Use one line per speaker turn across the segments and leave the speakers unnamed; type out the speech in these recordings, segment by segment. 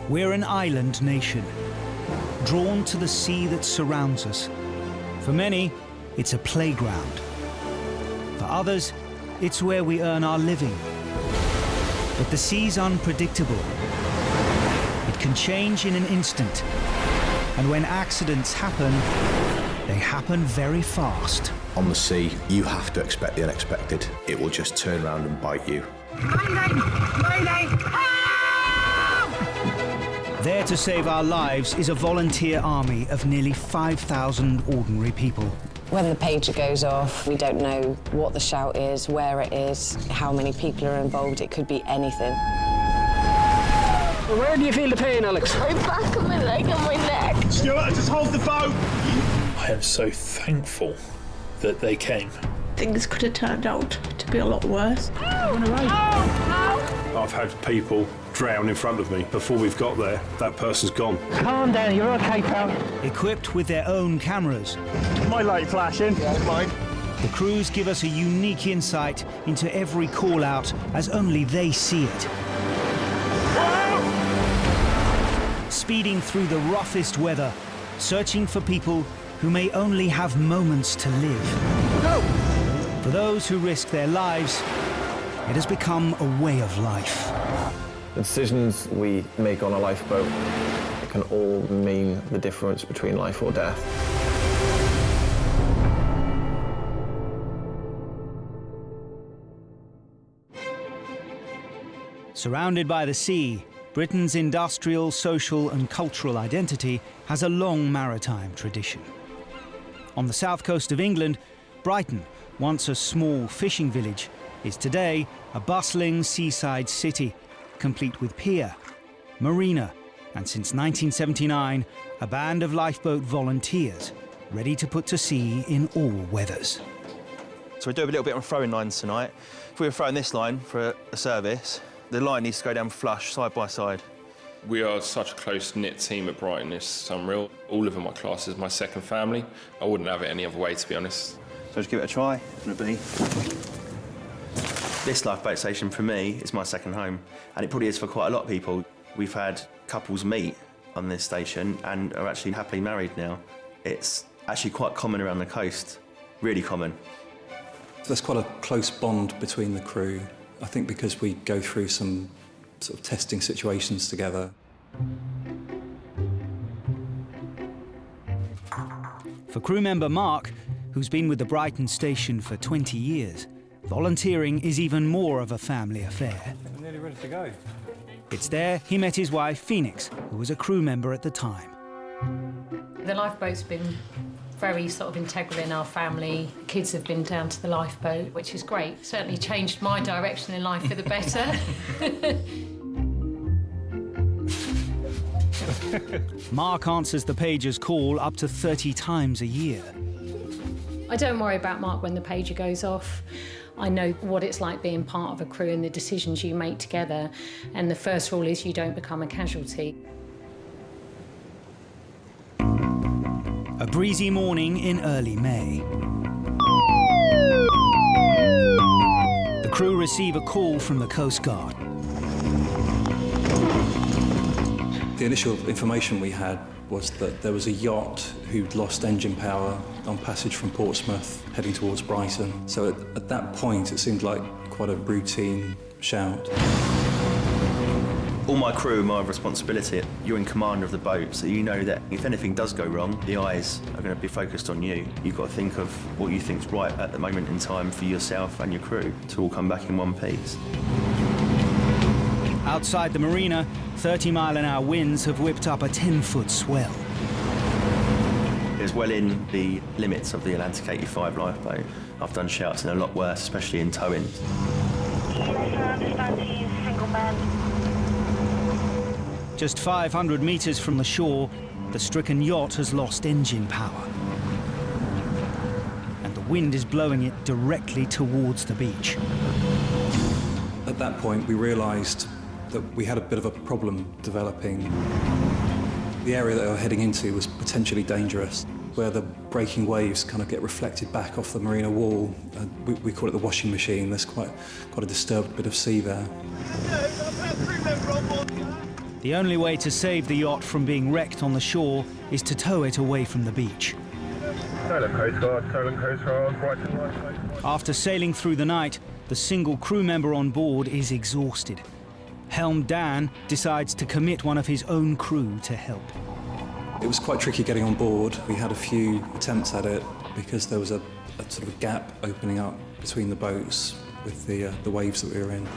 We're an island nation, drawn to the sea that surrounds us. For many, it's a playground. For others, it's where we earn our living. But the sea's unpredictable. It can change in an instant. And when accidents happen, they happen very fast.
On the sea, you have to expect the unexpected. It will just turn around and bite you.
Mayday! Mayday!
There to save our lives is a volunteer army of nearly 5,000 ordinary people.
When the pager goes off, we don't know what the shout is, where it is, how many people are involved. It could be anything.
Where do you feel the pain, Alex?
My back and my leg and my neck.
Stuart, just hold the boat!
I am so thankful that they came.
Things could have turned out to be a lot worse.
I've had people drown in front of me. Before we've got there, that person's gone.
Calm down, you're okay, pal.
Equipped with their own cameras,
My light flashing. Yeah, mine.
the crews give us a unique insight into every call-out as only they see it. Speeding through the roughest weather, searching for people who may only have moments to live.
Go!
For those who risk their lives, it has become a way of life.
The decisions we make on a lifeboat, it can all mean the difference between life or death.
Surrounded by the sea, Britain's industrial, social and cultural identity has a long maritime tradition. On the south coast of England, Brighton, once a small fishing village, is today a bustling seaside city, complete with pier, marina, and since 1979, a band of lifeboat volunteers, ready to put to sea in all weathers.
So we're doing a little bit on throwing lines tonight. If we were throwing this line for a service, the line needs to go down flush, side by side.
We are such a close-knit team at Brighton, it's unreal. All of my class is my second family. I wouldn't have it any other way, to be honest.
So just give it a try. It's going to be. This lifeboat station, for me, is my second home, and it probably is for quite a lot of people. We've had couples meet on this station and are actually happily married now. It's actually quite common around the coast, really common.
There's quite a close bond between the crew, I think because we go through some sort of testing situations together.
For crew member Mark, who's been with the Brighton station for 20 years, volunteering is even more of a family affair.
I'm nearly ready to go.
It's there he met his wife, Phoenix, who was a crew member at the time.
The lifeboat's been very sort of integral in our family. The kids have been down to the lifeboat, which is great. Certainly changed my direction in life for the better.
Mark answers the pager's call up to 30 times a year.
I don't worry about Mark when the pager goes off. I know what it's like being part of a crew and the decisions you make together. And the first rule is you don't become a casualty.
A breezy morning in early May. The crew receive a call from the Coast Guard.
The initial information we had was that there was a yacht who'd lost engine power on passage from Portsmouth heading towards Brighton. So at that point it seemed like quite a routine shout.
All my crew are my responsibility. You're in command of the boat, so you know that if anything does go wrong, the eyes are going to be focused on you. You've got to think of what you think's right at the moment in time for yourself and your crew to all come back in one piece.
Outside the marina, 30-mile-an-hour winds have whipped up a 10-foot swell.
It's well in the limits of the Atlantic 85 lifeboat. I've done shouts and a lot worse, especially in towing.
Just 500 metres from the shore, the stricken yacht has lost engine power. And the wind is blowing it directly towards the beach.
At that point we realised that we had a bit of a problem developing. The area that they were heading into was potentially dangerous, where the breaking waves kind of get reflected back off the marina wall. We call it the washing machine. There's quite a disturbed bit of sea there.
The only way to save the yacht from being wrecked on the shore is to tow it away from the beach.
Brighton.
After sailing through the night, the single crew member on board is exhausted. Helm Dan decides to commit one of his own crew to help.
It was quite tricky getting on board. We had a few attempts at it because there was a sort of a gap opening up between the boats with the waves that we were in.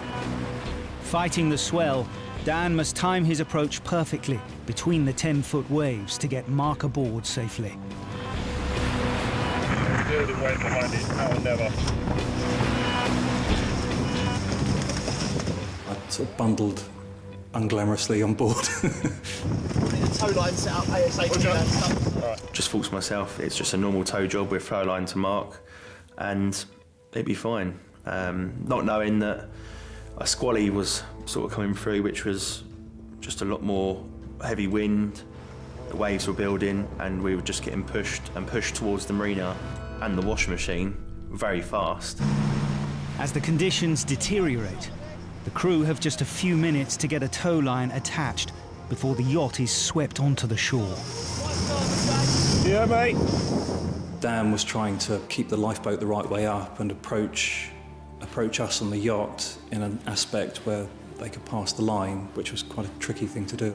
Fighting the swell, Dan must time his approach perfectly between the 10-foot waves to get Mark aboard safely.
Building wave behind it, now or never.
I sort of bundled unglamorously on board.
We need a tow line set up ASAP.
Right. Just thought to myself, it's just a normal tow job with throw line to Mark, and it'd be fine. Not knowing that a squally was sort of coming through, which was just a lot more heavy wind. The waves were building, and we were just getting pushed towards the marina and the washing machine very fast.
As the conditions deteriorate, the crew have just a few minutes to get a tow line attached before the yacht is swept onto the shore.
Yeah, mate.
Dan was trying to keep the lifeboat the right way up and approach us on the yacht in an aspect where they could pass the line, which was quite a tricky thing to do.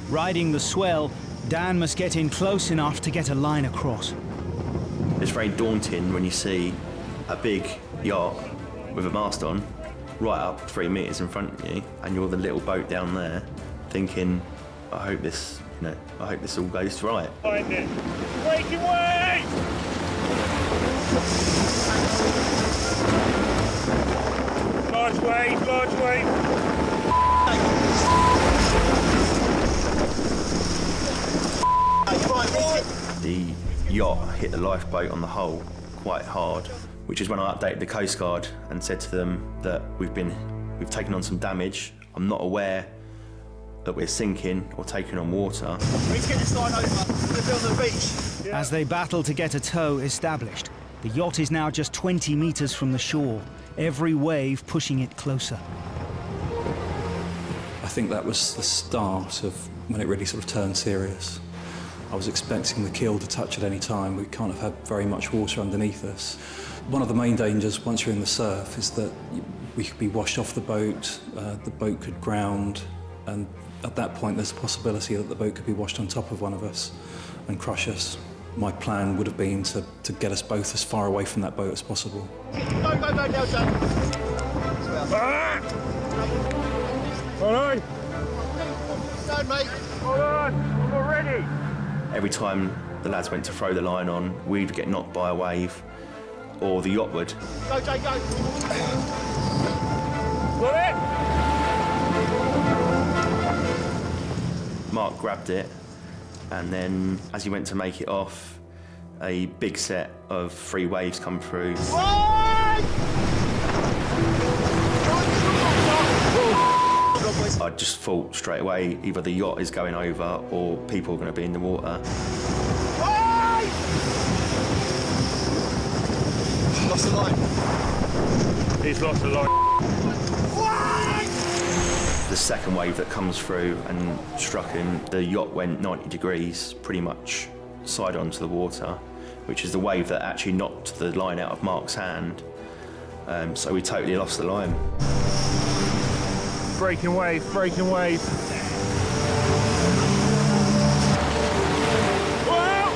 Riding the swell, Dan must get in close enough to get a line across.
It's very daunting when you see a big yacht with a mast on right up 3 meters in front of you, and you're the little boat down there thinking, I hope this all goes right.
Find it. Breaking way! Large wave, large wave.
The yacht hit the lifeboat on the hull quite hard, which is when I updated the Coast Guard and said to them that we've taken on some damage. I'm not aware that we're sinking or taking on water.
We need to get this line over. We're going to build on the beach.
As they battle to get a tow established, the yacht is now just 20 meters from the shore, every wave pushing it closer.
I think that was the start of when it really sort of turned serious. I was expecting the keel to touch at any time. We can't have had very much water underneath us. One of the main dangers once you're in the surf is that we could be washed off the boat could ground, and at that point there's a possibility that the boat could be washed on top of one of us and crush us. My plan would have been to get us both as far away from that boat as possible.
Go, now, John.
Hold on.
Down, mate.
Hold on, I'm not ready.
Every time the lads went to throw the line on, we'd get knocked by a wave, or the yacht would.
Go, Jay, go.
Got it?
Mark grabbed it, and then as he went to make it off, a big set of 3 waves come through. I just thought straight away, either the yacht is going over or people are going to be in the water.
Lost the line.
He's lost the line.
The second wave that comes through and struck him, the yacht went 90 degrees, pretty much side onto the water, which is the wave that actually knocked the line out of Mark's hand. So we totally lost the line.
Breaking wave, breaking wave. Whoa!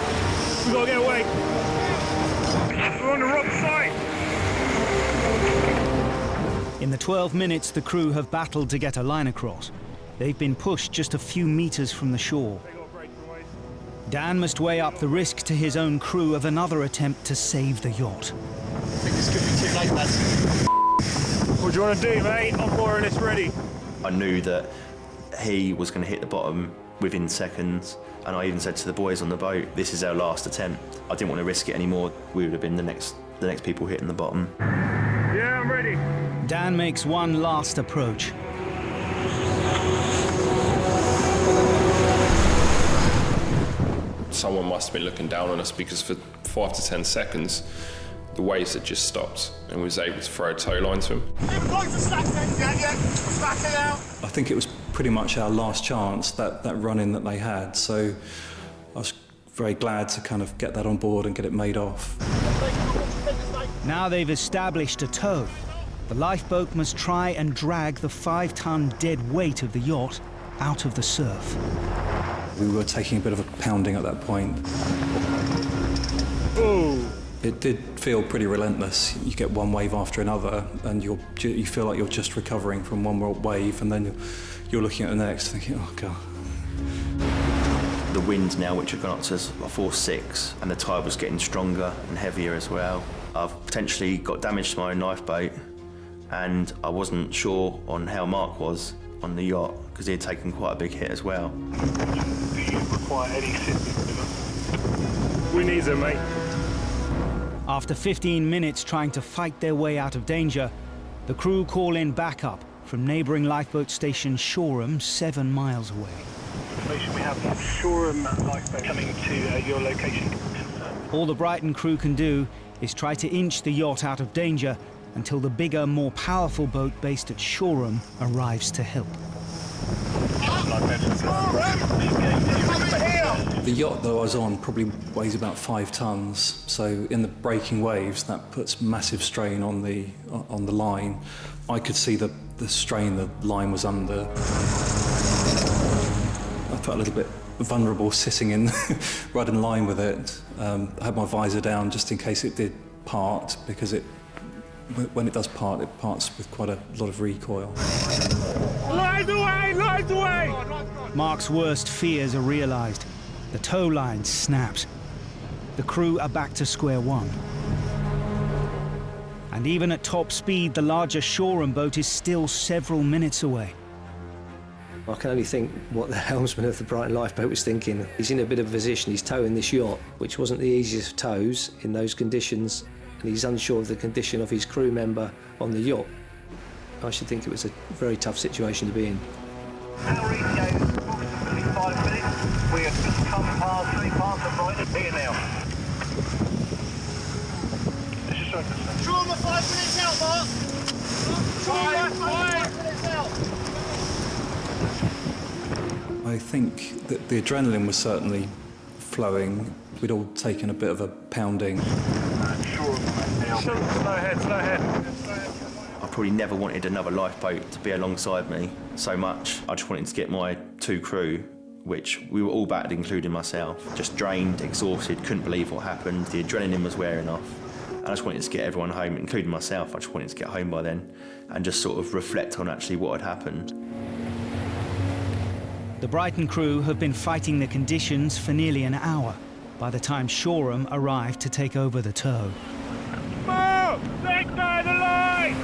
We gotta get away. We're on the wrong side.
In the 12 minutes the crew have battled to get a line across, they've been pushed just a few meters from the shore. Dan must weigh up the risk to his own crew of another attempt to save the yacht.
I think this could be too late, lads.
What do you want to do, mate? I'm more or less ready.
I knew that he was going to hit the bottom within seconds, and I even said to the boys on the boat, this is our last attempt. I didn't want to risk it anymore. We would have been the next people hitting the bottom.
Yeah, I'm ready.
Dan makes one last approach.
Someone must have been looking down on us, because for 5 to 10 seconds, the waves had just stopped and we was able to throw a tow line to him.
Boys are stacked then, yeah.
I think it was pretty much our last chance, that run-in that they had, so I was very glad to kind of get that on board and get it made off.
Now they've established a tow, the lifeboat must try and drag the 5-ton dead weight of the yacht out of the surf.
We were taking a bit of a pounding at that point.
Oh.
It did feel pretty relentless. You get one wave after another, and you feel like you're just recovering from one wave, and then you're looking at the next, thinking, oh God.
The winds now, which have gone up to a force 6, and the tide was getting stronger and heavier as well. I've potentially got damage to my own lifeboat, and I wasn't sure on how Mark was on the yacht, because he had taken quite a big hit as well.
Do you require any assistance? We need them, mate.
After 15 minutes trying to fight their way out of danger, the crew call in backup from neighbouring lifeboat station Shoreham, 7 miles away.
Information we have from Shoreham lifeboat coming to your location.
All the Brighton crew can do is try to inch the yacht out of danger until the bigger, more powerful boat based at Shoreham arrives to help.
The yacht that I was on probably weighs about 5 tons, so in the breaking waves that puts massive strain on the line. I could see the strain the line was under. I felt a little bit vulnerable sitting in right in line with it. I had my visor down just in case it did part, because when it does part, it parts with quite a lot of recoil.
Light away! Light away!
Mark's worst fears are realised. The tow line snaps. The crew are back to square one. And even at top speed, the larger Shoreham boat is still several minutes away.
I can only think what the helmsman of the Brighton lifeboat was thinking. He's in a bit of a position, he's towing this yacht, which wasn't the easiest of tows in those conditions, and he's unsure of the condition of his crew member on the yacht. I should think it was a very tough situation to be in.
Our ETA is approximately 5 minutes. We have just come past 3 parts of Brighton here now. This is Anglesey.
Trauma 5 minutes out, Mark! Trauma 5 minutes out!
I think that the adrenaline was certainly flowing. We'd all taken a bit of a pounding.
Slow ahead, slow ahead.
I probably never wanted another lifeboat to be alongside me so much. I just wanted to get my 2 crew, which we were all battered, including myself, just drained, exhausted, couldn't believe what happened. The adrenaline was wearing off. And I just wanted to get everyone home, including myself. I just wanted to get home by then and just sort of reflect on actually what had happened.
The Brighton crew have been fighting the conditions for nearly an hour by the time Shoreham arrived to take over the tow.
Move! Let go the line!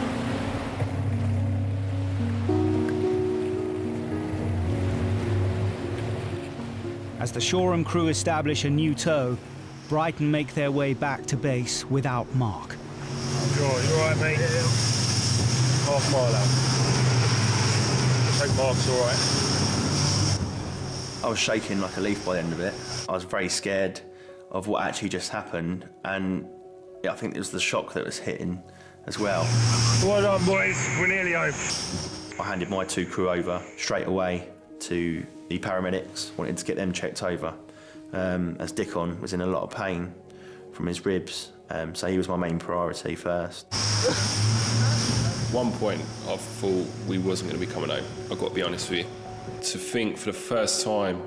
As the Shoreham crew establish a new tow, Brighton make their way back to base without Mark.
You all right, mate? Yeah. Half mile out. I think Mark's all right.
I was shaking like a leaf by the end of it. I was very scared of what actually just happened, and yeah, I think it was the shock that was hitting as well.
Well done, boys. We're nearly home.
I handed my 2 crew over straight away to the paramedics, wanted to get them checked over, as Dickon was in a lot of pain from his ribs, so he was my main priority first.
One point I thought we wasn't going to be coming home, I've got to be honest with you. To think for the first time,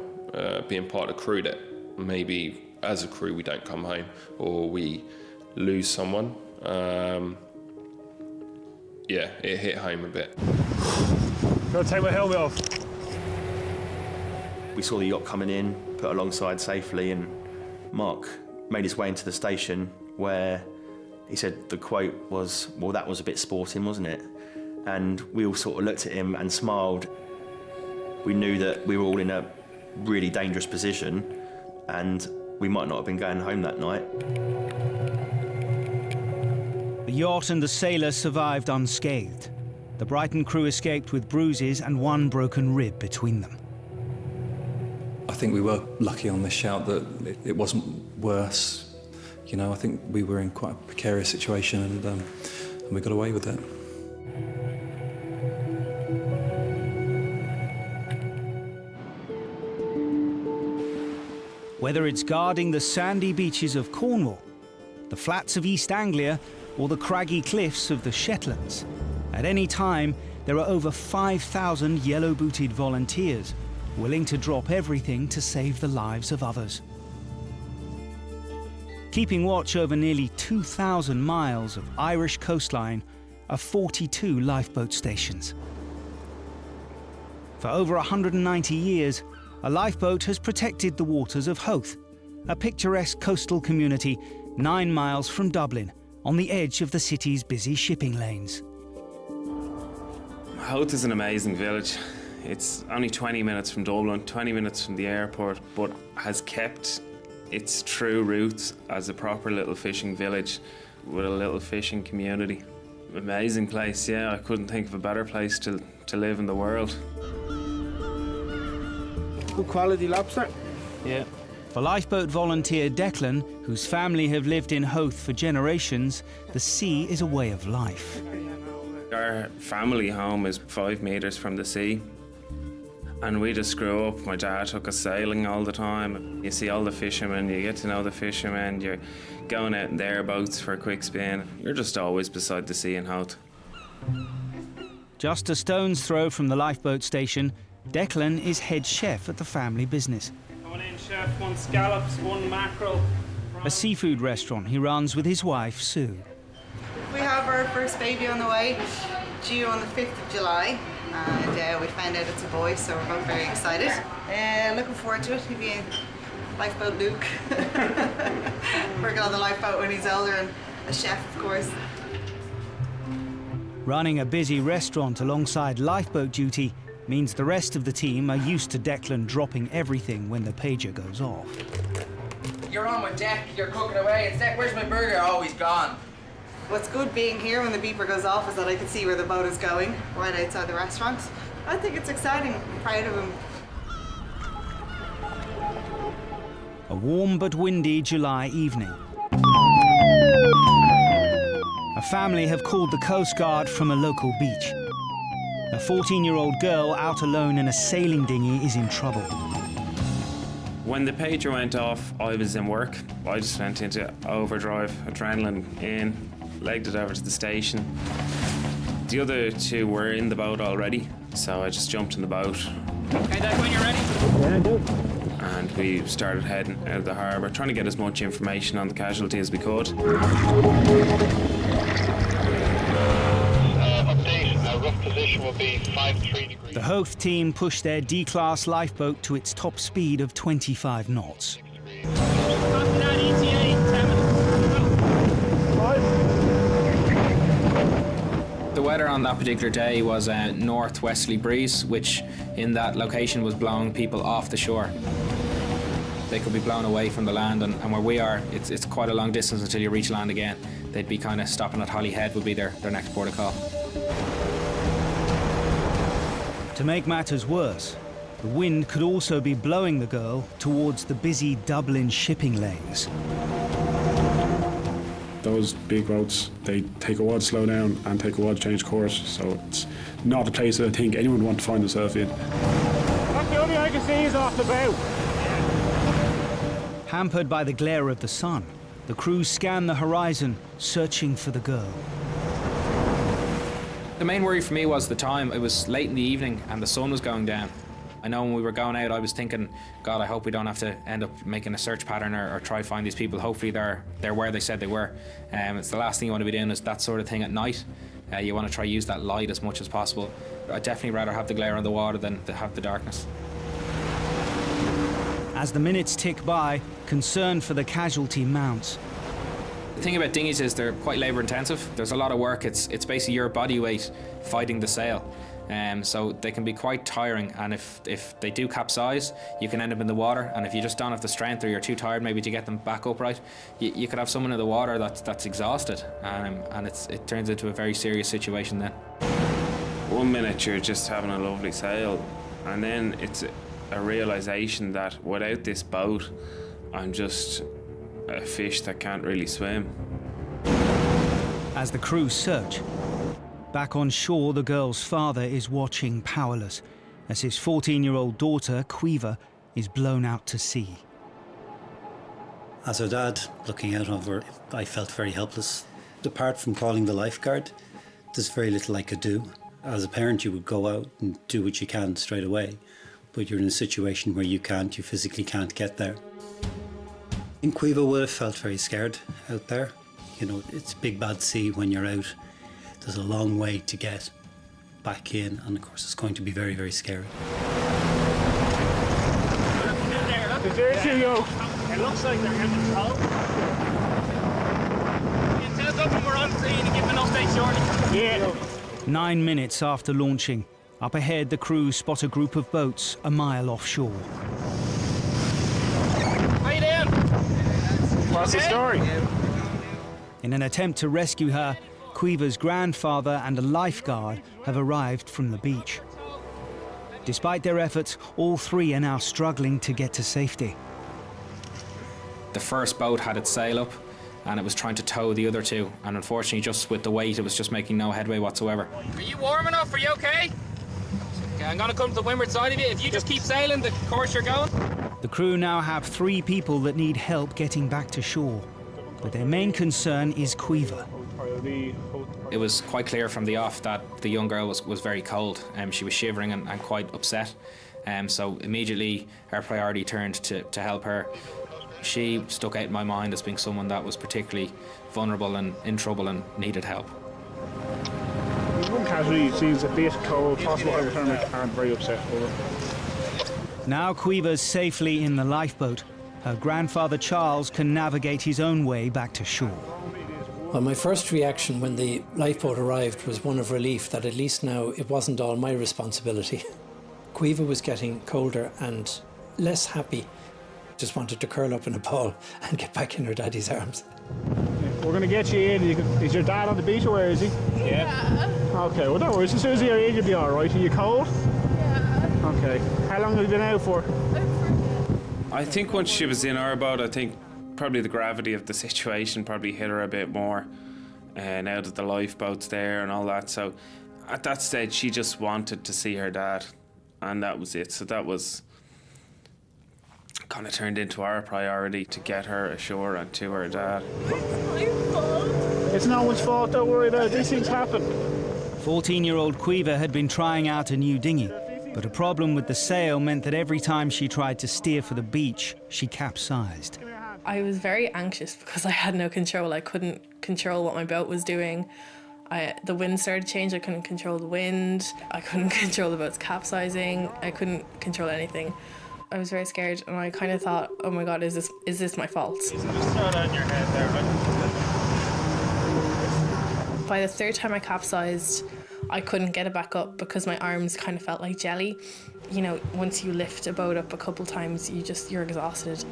being part of the crew, that maybe as a crew we don't come home or we lose someone, yeah, it hit home a bit.
Gotta take my helmet off.
We saw the yacht coming in, put alongside safely, and Mark made his way into the station where he said the quote was, well, that was a bit sporting, wasn't it? And we all sort of looked at him and smiled. We knew that we were all in a really dangerous position and we might not have been going home that night.
The yacht and the sailor survived unscathed. The Brighton crew escaped with bruises and 1 broken rib between them.
I think we were lucky on this shout that it wasn't worse. You know, I think we were in quite a precarious situation and we got away with it.
Whether it's guarding the sandy beaches of Cornwall, the flats of East Anglia, or the craggy cliffs of the Shetlands, at any time there are over 5,000 yellow-booted volunteers willing to drop everything to save the lives of others. Keeping watch over nearly 2,000 miles of Irish coastline are 42 lifeboat stations. For over 190 years, a lifeboat has protected the waters of Howth, a picturesque coastal community 9 miles from Dublin, on the edge of the city's busy shipping lanes.
Howth is an amazing village. It's only 20 minutes from Dublin, 20 minutes from the airport, but has kept its true roots as a proper little fishing village with a little fishing community. Amazing place, yeah. I couldn't think of a better place to live in the world.
Good quality lobster.
Yeah. For lifeboat volunteer Declan, whose family have lived in Howth for generations, the sea is a way of life.
Our family home is 5 metres from the sea. And we just grew up. My dad took us sailing all the time. You see all the fishermen, you get to know the fishermen, you're going out in their boats for a quick spin. You're just always beside the sea in Howth.
Just a stone's throw from the lifeboat station, Declan is head chef at the family business.
Coming in, chef, 1 scallops, 1 mackerel.
A seafood restaurant he runs with his wife, Sue.
We have our first baby on the way, due on the 5th of July. And we found out it's a boy, so we're both very excited. Looking forward to it. He'll be in Lifeboat Luke. Working on the lifeboat when he's older, and a chef, of course.
Running a busy restaurant alongside lifeboat duty means the rest of the team are used to Declan dropping everything when the pager goes off.
You're on my deck, you're cooking away. It's deck, where's my burger? Oh, he's gone.
What's good being here when the beeper goes off is that I can see where the boat is going, right outside the restaurant. I think it's exciting. I'm proud of him.
A warm but windy July evening. A family have called the Coast Guard from a local beach. A 14-year-old girl out alone in a sailing dinghy is in trouble.
When the pager went off, I was in work. I just went into overdrive, adrenaline in, legged it over to the station. The other 2 were in the boat already, so I just jumped in the boat.
Okay, Dad, when you're ready.
Yeah, I do.
And we started heading out of the harbour, trying to get as much information on the casualty as we could.
Update, our rough position will be 53 degrees.
The Howth team pushed their D-class lifeboat to its top speed of 25 knots.
The weather on that particular day was a northwesterly breeze, which in that location was blowing people off the shore. They could be blown away from the land, and where we are, it's quite a long distance until you reach land again. They'd be kind of stopping at Holyhead would be their next port of call.
To make matters worse, the wind could also be blowing the girl towards the busy Dublin shipping lanes.
Those big boats, they take a while to slow down and take a while to change course, so it's not a place that I think anyone would want to find themselves in.
That's the only I can see is off the bow.
Hampered by the glare of the sun, the crew scan the horizon, searching for the girl.
The main worry for me was the time. It was late in the evening and the sun was going down. I know when we were going out, I was thinking, God, I hope we don't have to end up making a search pattern or try to find these people. Hopefully they're where they said they were. It's the last thing you want to be doing is that sort of thing at night. You want to try use that light as much as possible. I'd definitely rather have the glare on the water than to have the darkness.
As the minutes tick by, concern for the casualty mounts.
The thing about dinghies is they're quite labour intensive. There's a lot of work. It's basically your body weight fighting the sail. So they can be quite tiring, and if they do capsize, you can end up in the water, and if you just don't have the strength or you're too tired maybe to get them back upright, you could have someone in the water that's exhausted, and it turns into a very serious situation then.
1 minute you're just having a lovely sail, and then it's a realisation that without this boat, I'm just a fish that can't really swim.
As the crew search, back on shore, the girl's father is watching powerless as his 14-year-old daughter, Caoimhe, is blown out to sea.
As her dad, looking out of her, I felt very helpless. Apart from calling the lifeguard, there's very little I could do. As a parent, you would go out and do what you can straight away, but you're in a situation where you physically can't get there. I think Caoimhe would have felt very scared out there. You know, it's a big bad sea when you're out. There's a long way to get back in, and of course it's going to be very, very scary.
There's you go. It looks like they're in control. You tell us up when we're on scene and give an update shortly. Yeah.
9 minutes after launching, up ahead the crew spot a group of boats a mile offshore.
How you doing? What's the story?
In an attempt to rescue her, Caoimhe's grandfather and a lifeguard have arrived from the beach. Despite their efforts, all three are now struggling to get to safety.
The first boat had its sail up and it was trying to tow the other two, and unfortunately just with the weight it was just making no headway whatsoever.
Are you warm enough? Are you okay? Okay, I'm gonna come to the windward side of you. If you just keep sailing the course you're going.
The crew now have 3 people that need help getting back to shore, but their main concern is Caoimhe.
It was quite clear from the off that the young girl was very cold. She was shivering and quite upset. So immediately our priority turned to help her. She stuck out in my mind as being someone that was particularly vulnerable and in trouble and needed help.
One casualty, she's a bit cold, possible hypothermic, and very upset.
Now Caoimhe's safely in the lifeboat. Her grandfather Charles can navigate his own way back to shore.
Well, my first reaction when the lifeboat arrived was one of relief that at least now it wasn't all my responsibility. Caoimhe was getting colder and less happy. Just wanted to curl up in a ball and get back in her daddy's arms.
We're going to get you in. Is your dad on the beach or where is he?
Yeah.
Okay, well, don't worry. As soon as you're in, you'll be all right. Are you cold? Yeah. Okay. How long have you been out for?
I think once she was in our boat, I think probably the gravity of the situation probably hit her a bit more. Now that the lifeboat's there and all that. So at that stage, she just wanted to see her dad. And that was it. So that was kind of turned into our priority to get her ashore and to her dad.
It's no one's fault, don't worry about it. These things happen.
14-year-old Caoimhe had been trying out a new dinghy, but a problem with the sail meant that every time she tried to steer for the beach, she capsized.
I was very anxious because I had no control. I couldn't control what my boat was doing. The wind started to change. I couldn't control the wind. I couldn't control the boat's capsizing. I couldn't control anything. I was very scared, and I kind of thought, "Oh my God, is this my fault?"
Just throw that in your head there, right?
By the third time I capsized, I couldn't get it back up because my arms kind of felt like jelly. You know, once you lift a boat up a couple times, you're exhausted.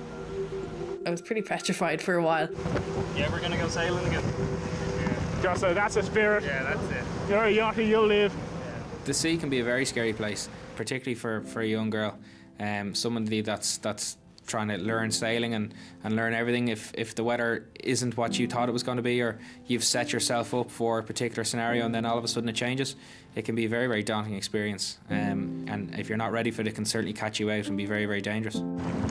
I was pretty petrified for a while.
Yeah, we're gonna go sailing again. Yeah. So that's a spirit. Yeah, that's it. You're a yachty, you'll live.
The sea can be a very scary place, particularly for a young girl. Somebody that's trying to learn sailing and learn everything. If the weather isn't what you thought it was going to be, or you've set yourself up for a particular scenario and then all of a sudden it changes, it can be a very, very daunting experience. And if you're not ready for it, it can certainly catch you out and be very, very dangerous.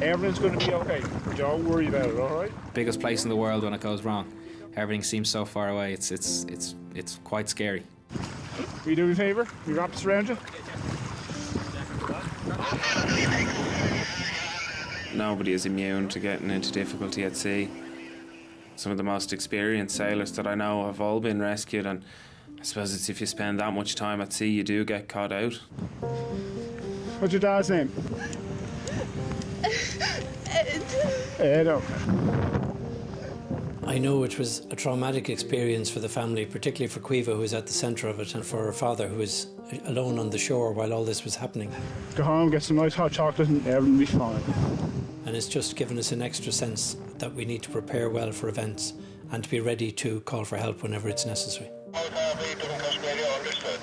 Everything's going to be okay. Don't worry about it, all right?
Biggest place in the world when it goes wrong. Everything seems so far away. It's quite scary.
Will you do me a favour? You wrap this around you?
Nobody is immune to getting into difficulty at sea. Some of the most experienced sailors that I know have all been rescued, and I suppose it's if you spend that much time at sea, you do get caught out.
What's your dad's name? Ed, okay.
I know it was a traumatic experience for the family, particularly for Caoimhe, who was at the centre of it, and for her father, who was alone on the shore while all this was happening.
Go home, get some nice hot chocolate, and everything will be fine.
And it's just given us an extra sense that we need to prepare well for events and to be ready to call for help whenever it's necessary.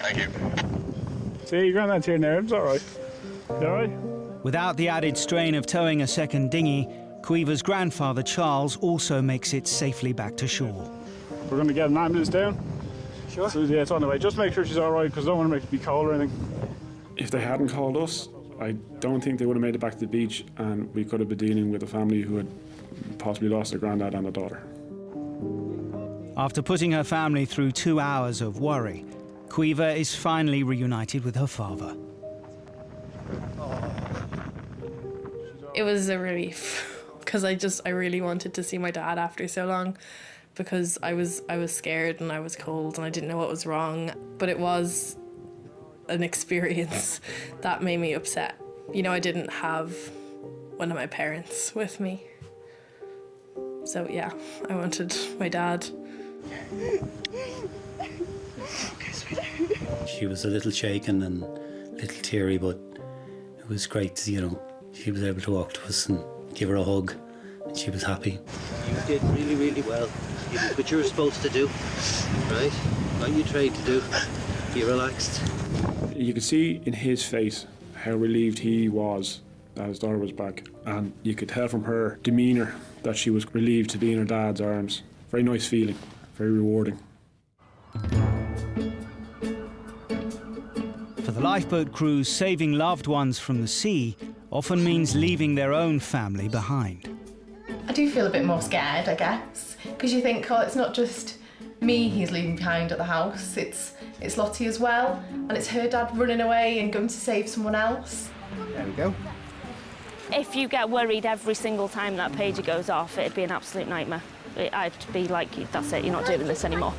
Thank you.
See, your granddad's here now. It's all right. You all right?
Without the added strain of towing a second dinghy, Caoimhe's grandfather Charles also makes it safely back to shore.
We're going to get an ambulance down.
Sure.
So, yeah, it's on the way. Just make sure she's all right, because I don't want to make it be cold or anything.
If they hadn't called us, I don't think they would have made it back to the beach, and we could have been dealing with a family who had possibly lost a granddad and a daughter.
After putting her family through 2 hours of worry, Caoimhe is finally reunited with her father.
It was a relief because I really wanted to see my dad after so long, because I was scared and I was cold and I didn't know what was wrong. But it was an experience that made me upset. You know, I didn't have one of my parents with me. So yeah, I wanted my dad.
She was a little shaken and a little teary, but it was great, you know. She was able to walk to us and give her a hug, and she was happy.
You did really, really well. You did what you were supposed to do, right? What you tried to do. You relaxed.
You could see in his face how relieved he was that his daughter was back, and you could tell from her demeanour that she was relieved to be in her dad's arms. Very nice feeling, very rewarding.
For the lifeboat crews, saving loved ones from the sea often means leaving their own family behind.
I do feel a bit more scared, I guess, because you think, oh, it's not just me he's leaving behind at the house, it's Lottie as well, and it's her dad running away and going to save someone else.
There we go.
If you get worried every single time that pager goes off, it'd be an absolute nightmare. I'd be like, that's it, you're not doing this anymore.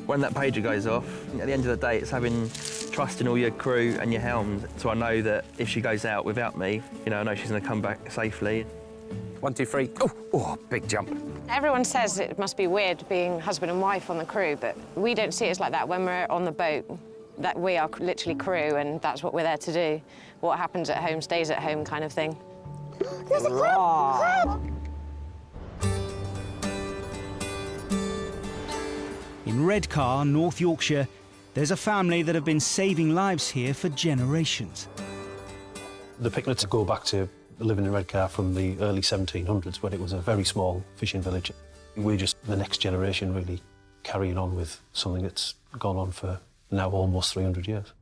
When that pager goes off, at the end of the day, it's having trust in all your crew and your helm. So I know that if she goes out without me, you know, I know she's going to come back safely.
1, 2, 3. Oh, big jump.
Everyone says it must be weird being husband and wife on the crew, but we don't see it as like that when we're on the boat. That we are literally crew, and that's what we're there to do. What happens at home stays at home, kind of thing.
There's a crab!
In Redcar, North Yorkshire, there's a family that have been saving lives here for generations.
The Picknets go back to living in Redcar from the early 1700s, when it was a very small fishing village. We're just the next generation, really, carrying on with something that's gone on for now almost 300 years.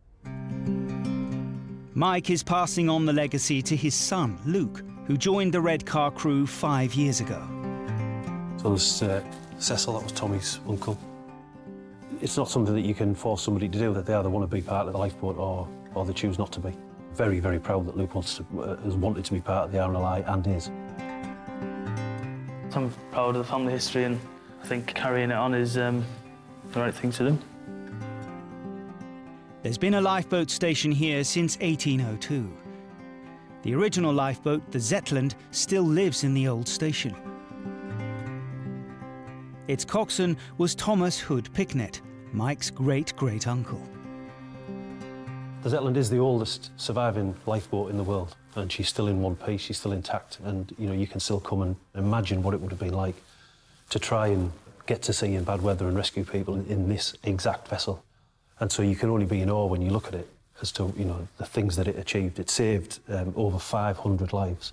Mike is passing on the legacy to his son, Luke, who joined the Redcar crew 5 years ago.
So there's Cecil, that was Tommy's uncle. It's not something that you can force somebody to do, that they either want to be part of the lifeboat or they choose not to be. Very, very proud that Luke has wanted to be part of the RNLI and is.
I'm proud of the family history, and I think carrying it on is the right thing to do.
There's been a lifeboat station here since 1802. The original lifeboat, the Zetland, still lives in the old station. Its coxswain was Thomas Hood Picknett, Mike's great-great-uncle.
The Zetland is the oldest surviving lifeboat in the world, and she's still in one piece, she's still intact, and you know, you can still come and imagine what it would have been like to try and get to sea in bad weather and rescue people in this exact vessel. And so you can only be in awe when you look at it as to, you know, the things that it achieved. It saved over 500 lives.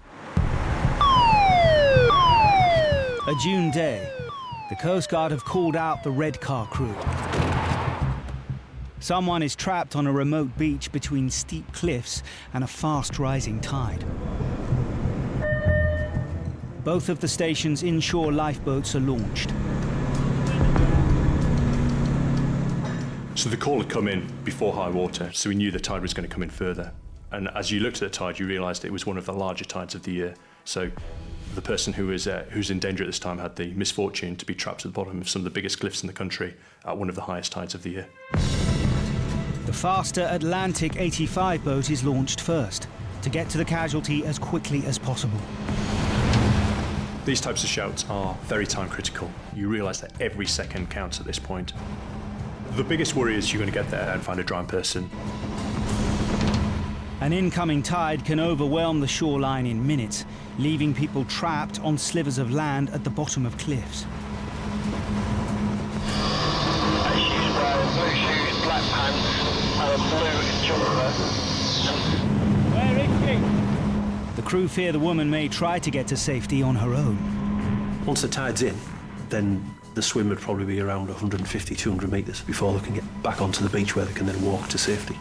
A June day, the Coast Guard have called out the Redcar crew. Someone is trapped on a remote beach between steep cliffs and a fast-rising tide. Both of the station's inshore lifeboats are launched.
So the call had come in before high water, so we knew the tide was going to come in further. And as you looked at the tide, you realised it was one of the larger tides of the year. So the person who's in danger at this time had the misfortune to be trapped at the bottom of some of the biggest cliffs in the country at one of the highest tides of the year.
The faster Atlantic 85 boat is launched first, to get to the casualty as quickly as possible.
These types of shouts are very time critical. You realise that every second counts at this point. The biggest worry is you're going to get there and find a drowned person.
An incoming tide can overwhelm the shoreline in minutes, leaving people trapped on slivers of land at the bottom of cliffs.
Blue shoes, black pants, and a blue jumper.
Where is she? The crew fear the woman may try to get to safety on her own.
Once the tide's in, then the swim would probably be around 150, 200 metres before they can get back onto the beach where they can then walk to safety.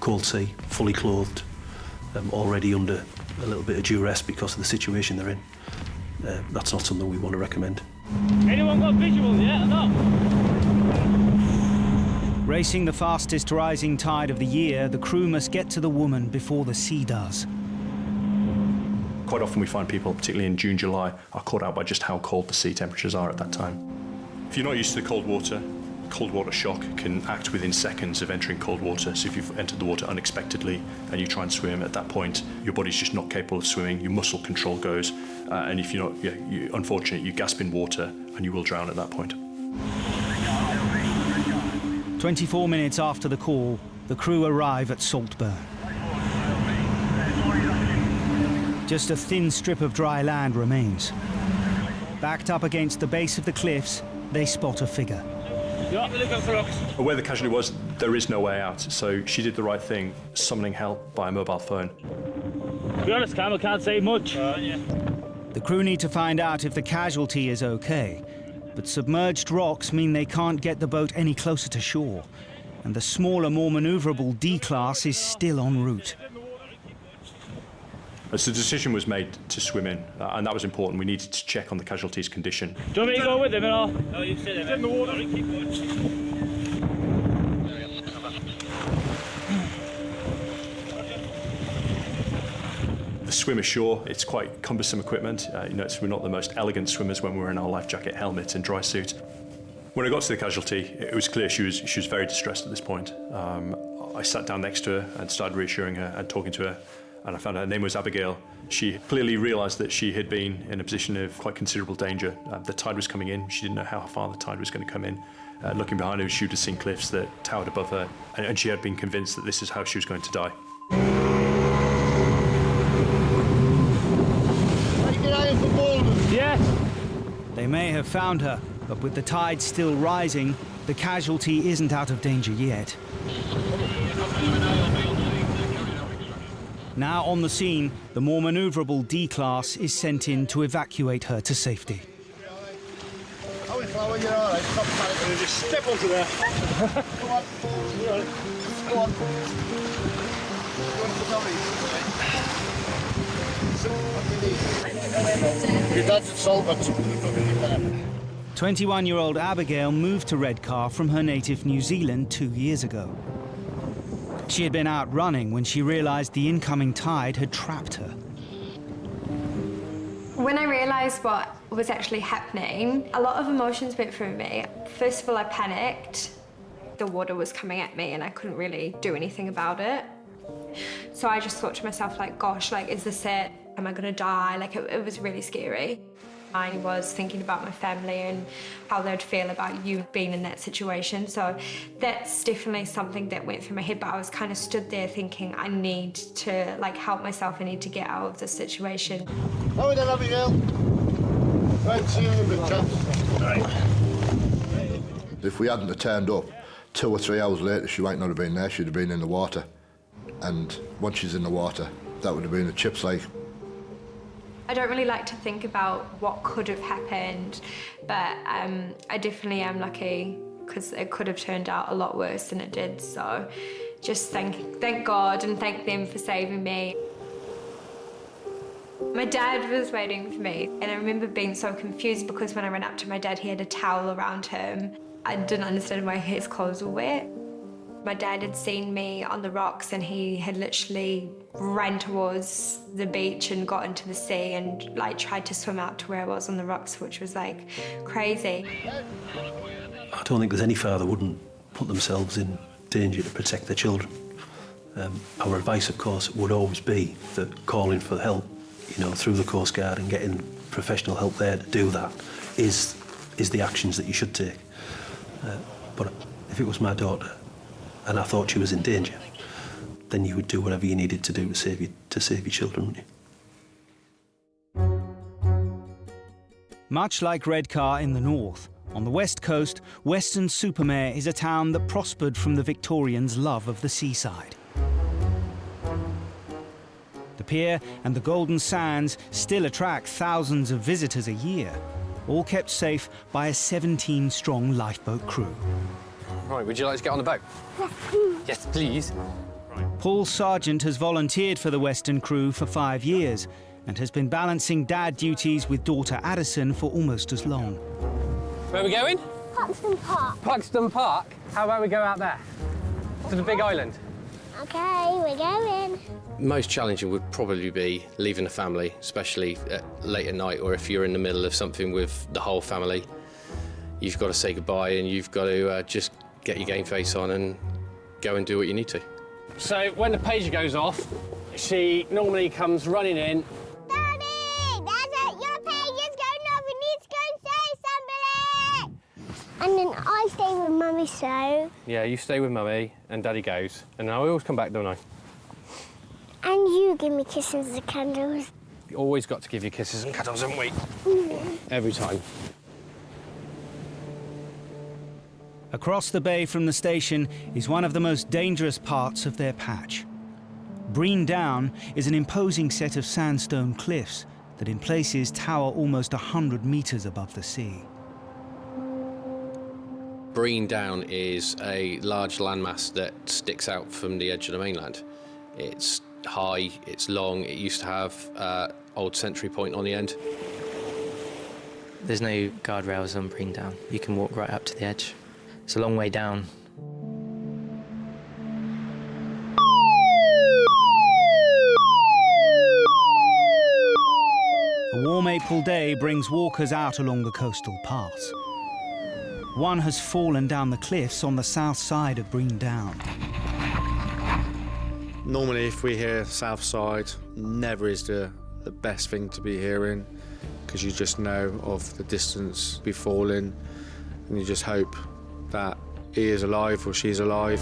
Cold sea, fully clothed, already under a little bit of duress because of the situation they're in. that's not something we want to recommend.
Anyone got visual yet or not?
Racing the fastest rising tide of the year, the crew must get to the woman before the sea does.
Quite often we find people, particularly in June, July, are caught out by just how cold the sea temperatures are at that time. If you're not used to the cold water shock can act within seconds of entering cold water. So if you've entered the water unexpectedly and you try and swim at that point, your body's just not capable of swimming, your muscle control goes, and if you're not you're unfortunate, you gasp in water and you will drown at that point.
24 minutes after the call, the crew arrive at Saltburn. Just a thin strip of dry land remains. Backed up against the base of the cliffs, they spot a figure.
Where the casualty was, there is no way out, so she did the right thing, summoning help by a mobile phone.
To be honest, Cam, I can't say much.
The crew need to find out if the casualty is okay, but submerged rocks mean they can't get the boat any closer to shore, and the smaller, more manoeuvrable D-class is still en route.
So the decision was made to swim in, and that was important. We needed to check on the casualty's condition.
Do you want me to go with him at all? No, you sit in the water. Keep going.
The swim ashore, it's quite cumbersome equipment. We're not the most elegant swimmers when we're in our life jacket, helmet and dry suit. When I got to the casualty, it was clear she was very distressed at this point. I sat down next to her and started reassuring her and talking to her. And I found her name was Abigail. She clearly realised that she had been in a position of quite considerable danger. The tide was coming in. She didn't know how far the tide was going to come in. Looking behind her, she would have seen cliffs that towered above her, and she had been convinced that this is how she was going to die.
Yes. They may have found her, but with the tide still rising, the casualty isn't out of danger yet. Now on the scene, the more manoeuvrable D-class is sent in to evacuate her to safety.
Cauliflower, you're all right. Stop panicking. Just step onto there. Come on. You're all right. Go on. Your dad's at Salford.
21-year-old Abigail moved to Redcar from her native New Zealand 2 years ago. She had been out running when she realised the incoming tide had trapped her.
When I realised what was actually happening, a lot of emotions went through me. First of all, I panicked. The water was coming at me and I couldn't really do anything about it. So I just thought to myself, like, gosh, like, is this it? Am I gonna die? Like, it was really scary. I was thinking about my family and how they'd feel about you being in that situation. So that's definitely something that went through my head, but I was kind of stood there thinking, I need to, like, help myself. I need to get out of this situation.
How then, Abigail? Right, see you in a bit, chaps. Right.
If we hadn't have turned up, 2 or 3 hours later, she might not have been there. She'd have been in the water. And once she's in the water, that would have been a chip's like.
I don't really like to think about what could have happened, but I definitely am lucky because it could have turned out a lot worse than it did. So just thank God and thank them for saving me. My dad was waiting for me, and I remember being so confused because when I ran up to my dad, he had a towel around him. I didn't understand why his clothes were wet. My dad had seen me on the rocks and he had literally ran towards the beach and got into the sea and, like, tried to swim out to where I was on the rocks, which was, like, crazy.
I don't think there's any father wouldn't put themselves in danger to protect their children. Our advice, of course, would always be that calling for help, through the Coast Guard and getting professional help there to do that is the actions that you should take. But if it was my daughter and I thought she was in danger, then you would do whatever you needed to do to save your children, wouldn't you?
Much like Redcar in the north, on the west coast, Weston-super-Mare is a town that prospered from the Victorians' love of the seaside. The pier and the Golden Sands still attract thousands of visitors a year, all kept safe by a 17-strong lifeboat crew.
Right, would you like to get on the boat? Yes, please.
Paul Sargent has volunteered for the Western crew for 5 years, and has been balancing dad duties with daughter Addison for almost as long.
Where are we going?
Paxton Park.
Paxton Park? How about we go out there? To the big island?
Okay, we're going.
Most challenging would probably be leaving a family, especially late at night, or if you're in the middle of something with the whole family. You've got to say goodbye and you've got to just get your game face on and go and do what you need to. So when the pager goes off, she normally comes running in.
Daddy, your page is going off. We need to go and say somebody. And then I stay with Mummy, so.
Yeah, you stay with Mummy and Daddy goes, and I always come back, don't I?
And you give me kisses and candles.
You always got to give you kisses and cuddles, haven't we? Every time.
Across the bay from the station is one of the most dangerous parts of their patch. Brean Down is an imposing set of sandstone cliffs that in places tower almost 100 metres above the sea.
Brean Down is a large landmass that sticks out from the edge of the mainland. It's high, it's long, it used to have old sentry point on the end.
There's no guardrails on Brean Down. You can walk right up to the edge. It's a long way down.
A warm April day brings walkers out along the coastal paths. One has fallen down the cliffs on the south side of Brean Down.
Normally, if we hear south side, never is the best thing to be hearing, because you just know of the distance be falling, and you just hope that he is alive or she's alive.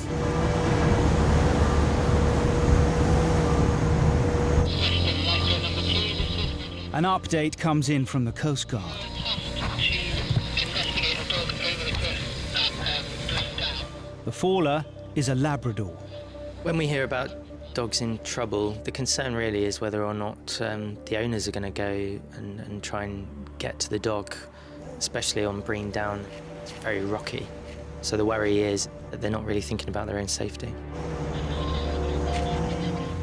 An update comes in from the Coast Guard. The faller is a Labrador.
When we hear about dogs in trouble, the concern really is whether or not the owners are going to go and try and get to the dog, especially on Brean Down. It's very rocky. So the worry is that they're not really thinking about their own safety.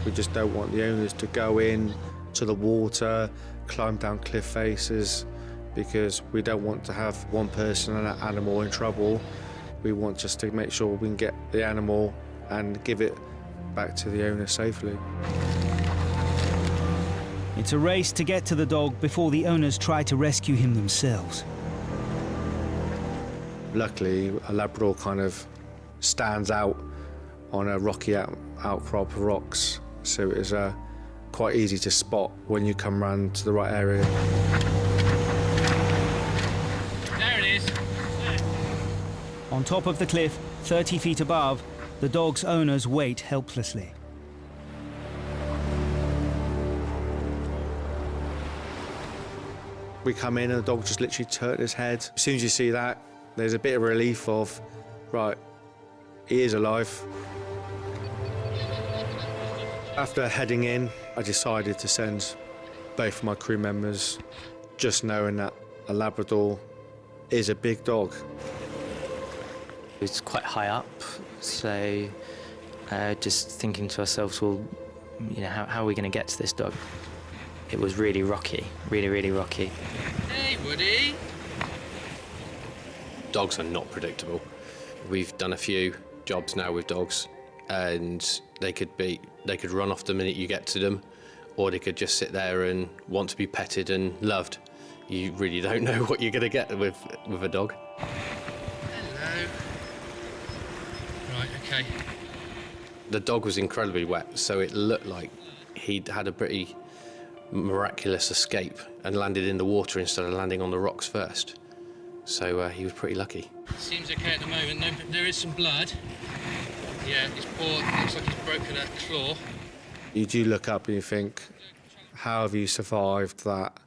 We just don't want the owners to go in to the water, climb down cliff faces, because we don't want to have one person and an animal in trouble. We want just to make sure we can get the animal and give it back to the owner safely.
It's a race to get to the dog before the owners try to rescue him themselves.
Luckily, a Labrador kind of stands out on a rocky outcrop of rocks, so it is quite easy to spot when you come round to the right area.
There it is.
On top of the cliff, 30 feet above, the dog's owners wait helplessly.
We come in and the dog just literally turned his head. As soon as you see that, there's a bit of relief of, right, he is alive. After heading in, I decided to send both of my crew members, just knowing that a Labrador is a big dog.
It's quite high up, so just thinking to ourselves, well, you know, how are we going to get to this dog? It was really rocky, really, really rocky.
Hey, Woody.
Dogs are not predictable. We've done a few jobs now with dogs, and they could run off the minute you get to them, or they could just sit there and want to be petted and loved. You really don't know what you're going to get with a dog.
Hello. Right, okay.
The dog was incredibly wet, so it looked like he'd had a pretty miraculous escape and landed in the water instead of landing on the rocks first. So he was pretty lucky.
Seems okay at the moment. No, there is some blood. Yeah, his paw looks like he's broken a claw.
You do look up and you think, how have you survived that?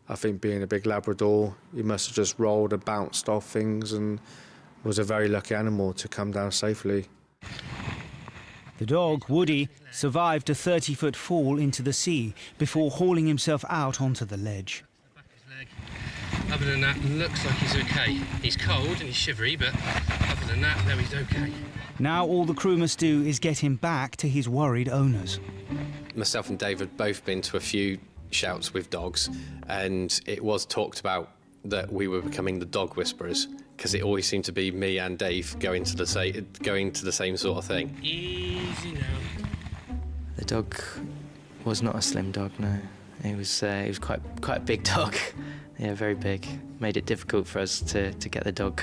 I think being a big Labrador, you must have just rolled and bounced off things and was a very lucky animal to come down safely.
The dog, Woody, survived a 30-foot fall into the sea before hauling himself out onto the ledge.
Other than that, looks like he's okay. He's cold and he's shivery, but other than that, no, he's okay.
Now all the crew must do is get him back to his worried owners.
Myself and Dave had both been to a few shouts with dogs, and it was talked about that we were becoming the dog whisperers, because it always seemed to be me and Dave going to the same sort of thing.
Easy now.
The dog was not a slim dog, no. It was quite a big dog. Yeah, very big. Made it difficult for us to get the dog